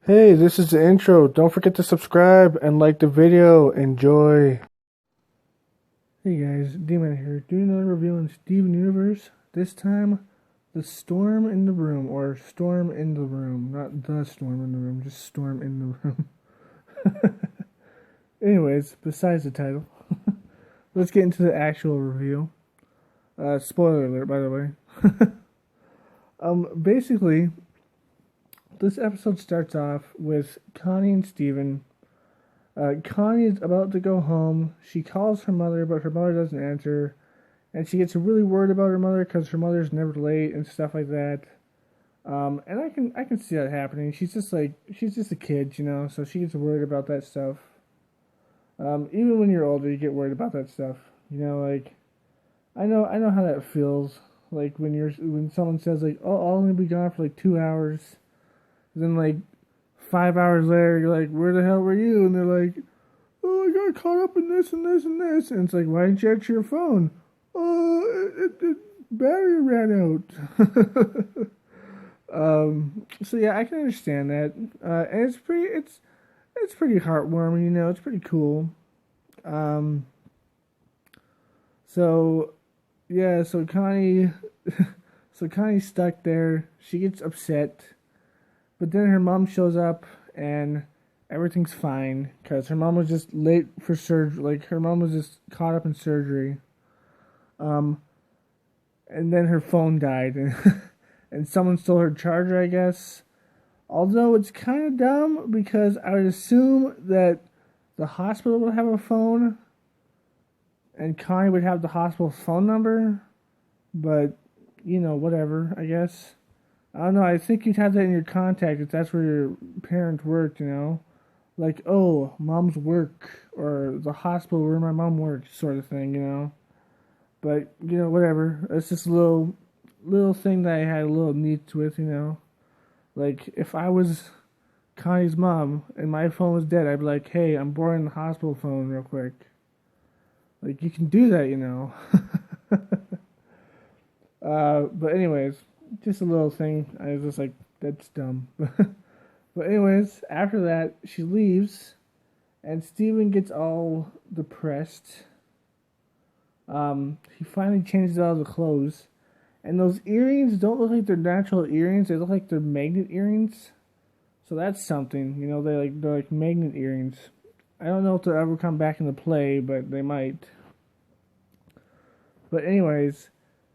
Hey, this is the intro. Don't forget to subscribe and like the video. Enjoy. Hey guys, D-Man here, doing another review on Steven Universe. This time, The Storm in the Room, or Storm in the Room. Not The Storm in the Room, just Storm in the Room. Anyways, besides the title, let's get into the actual review. Spoiler alert, by the way. Basically, this episode starts off with Connie and Steven. Connie is about to go home. She calls her mother, but her mother doesn't answer. And she gets really worried about her mother because her mother's never late and stuff like that. And I can see that happening. She's just a kid, you know, so she gets worried about that stuff. Even when you're older, you get worried about that stuff. You know, like I know how that feels. Like when someone says like, "Oh, I'll only be gone for like 2 hours," then like 5 hours later, you're like, "Where the hell were you?" And they're like, "Oh, I got caught up in this and this and this." And it's like, "Why didn't you answer your phone?" "Oh, it battery ran out." So yeah, I can understand that. And it's pretty heartwarming, you know. It's pretty cool. Um, so yeah, so Connie's stuck there. She gets upset, but then her mom shows up and everything's fine because her mom was just late for surgery. Like her mom was just caught up in surgery. Um, and then her phone died, and and someone stole her charger, I guess. Although it's kind of dumb because I would assume that the hospital would have a phone, and Connie would have the hospital's phone number. But you know, whatever. I guess. I don't know. I think you'd have that in your contact if that's where your parents worked. You know, like, oh, mom's work, or the hospital where my mom works, sort of thing. You know. But you know, whatever. It's just a little thing that I had a little neat with. You know, like if I was Connie's mom and my phone was dead, I'd be like, "Hey, I'm borrowing the hospital phone real quick." Like you can do that, you know. But anyways, just a little thing. I was just like, "That's dumb." But anyways, after that, she leaves, and Steven gets all depressed. He finally changes out of the clothes, and those earrings don't look like they're natural earrings. They look like they're magnet earrings. So that's something, you know. They're like magnet earrings. I don't know if they'll ever come back into play, but they might. But anyways,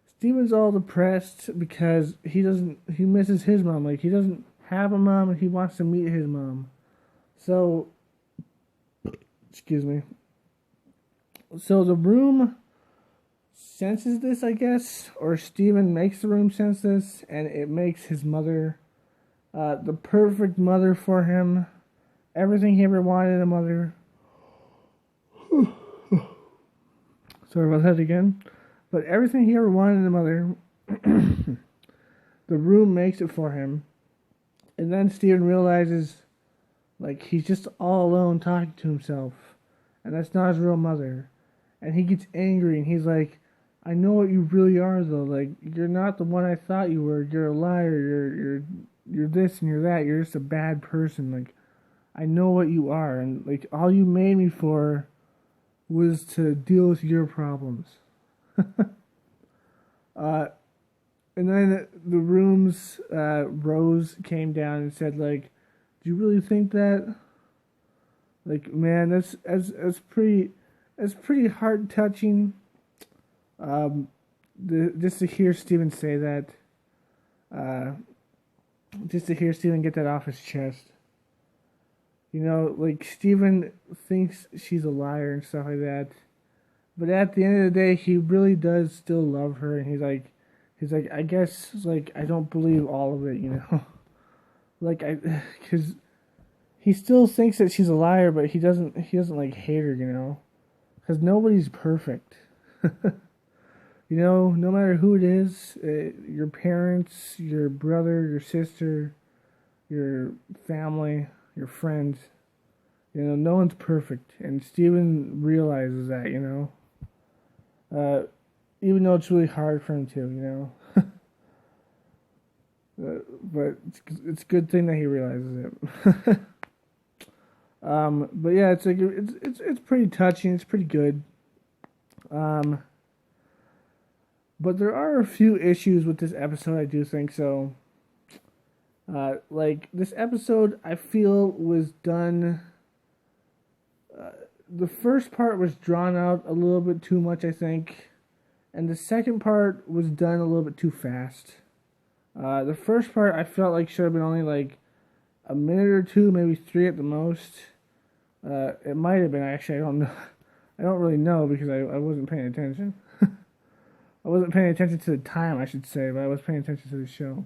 Steven's all depressed because he misses his mom. Like he doesn't have a mom, and he wants to meet his mom. So excuse me. So the room senses this, I guess, or Steven makes the room sense this, and it makes his mother the perfect mother for him. Everything he ever wanted in a mother. Sorry about that again. But everything he ever wanted in a mother, the room makes it for him. And then Steven realizes, like, he's just all alone talking to himself. And that's not his real mother. And he gets angry and he's like, "I know what you really are, though. Like, you're not the one I thought you were. You're a liar. You're this and you're that. You're just a bad person. Like, I know what you are. And, like, all you made me for was to deal with your problems." Uh, and then the room's Rose came down and said, like, "Do you really think that?" Like, man, that's pretty heart touching. Um, just to hear Steven say that, uh, just to hear Steven get that off his chest. You know, like Steven thinks she's a liar and stuff like that, but at the end of the day, he really does still love her, and he's like, I guess, like, I don't believe all of it, you know, like because he still thinks that she's a liar, but he doesn't like hate her, you know, because nobody's perfect. You know, no matter who it is, your parents, your brother, your sister, your family, your friends, you know, no one's perfect. And Steven realizes that, you know. Even though it's really hard for him to, you know. But it's a good thing that he realizes it. But yeah, it's pretty touching. It's pretty good. But there are a few issues with this episode. I do think so. Like this episode, I feel was done. The first part was drawn out a little bit too much, I think, and the second part was done a little bit too fast. The first part I felt like should have been only like a minute or two, maybe 3 at the most. It might have been, actually. I don't know. I don't really know because I wasn't paying attention. I wasn't paying attention to the time, I should say, but I was paying attention to the show.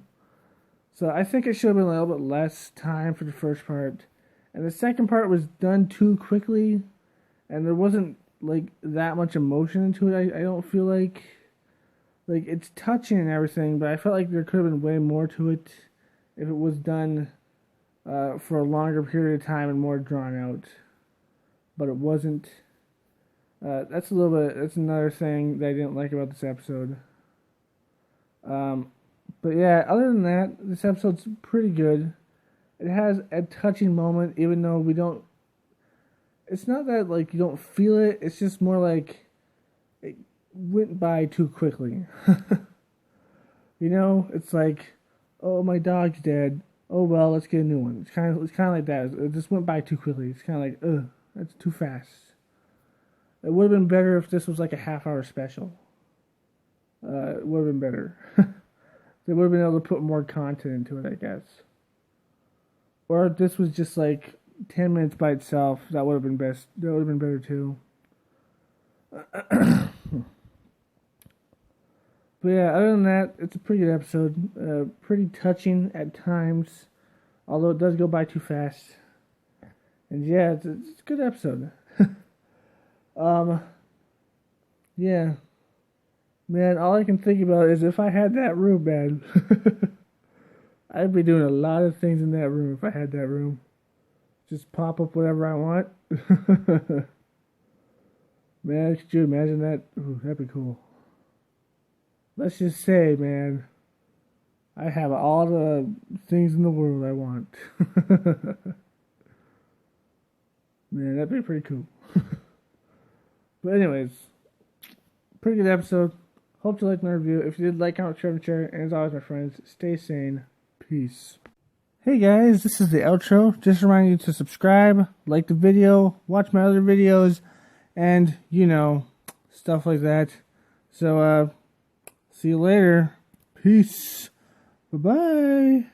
So I think it should have been a little bit less time for the first part. And the second part was done too quickly, and there wasn't like that much emotion into it. I don't feel like it's touching and everything, but I felt like there could have been way more to it if it was done for a longer period of time and more drawn out. But it wasn't. That's another thing that I didn't like about this episode. But yeah, other than that, this episode's pretty good. It has a touching moment, even though we don't. It's not that like you don't feel it. It's just more like it went by too quickly. You know, it's like, oh, my dog's dead. Oh well, let's get a new one. It's kind of like that. It just went by too quickly. It's kind of like, ugh, that's too fast. It would have been better if this was like a half-hour special. It would have been better. They would have been able to put more content into it, I guess. Or if this was just like 10 minutes by itself, that would have been best. That would have been better too. But yeah, other than that, it's a pretty good episode. Pretty touching at times, although it does go by too fast. And yeah, it's a good episode. Yeah. Man, all I can think about is if I had that room, man. I'd be doing a lot of things in that room if I had that room. Just pop up whatever I want. Man, could you imagine that? Ooh, that'd be cool. Let's just say, man, I have all the things in the world I want. Man, that'd be pretty cool. But anyways, pretty good episode. Hope you liked my review. If you did, like, comment, share, and as always, my friends, stay sane. Peace. Hey guys, this is the outro. Just reminding you to subscribe, like the video, watch my other videos, and, you know, stuff like that. So, see you later. Peace. Bye-bye.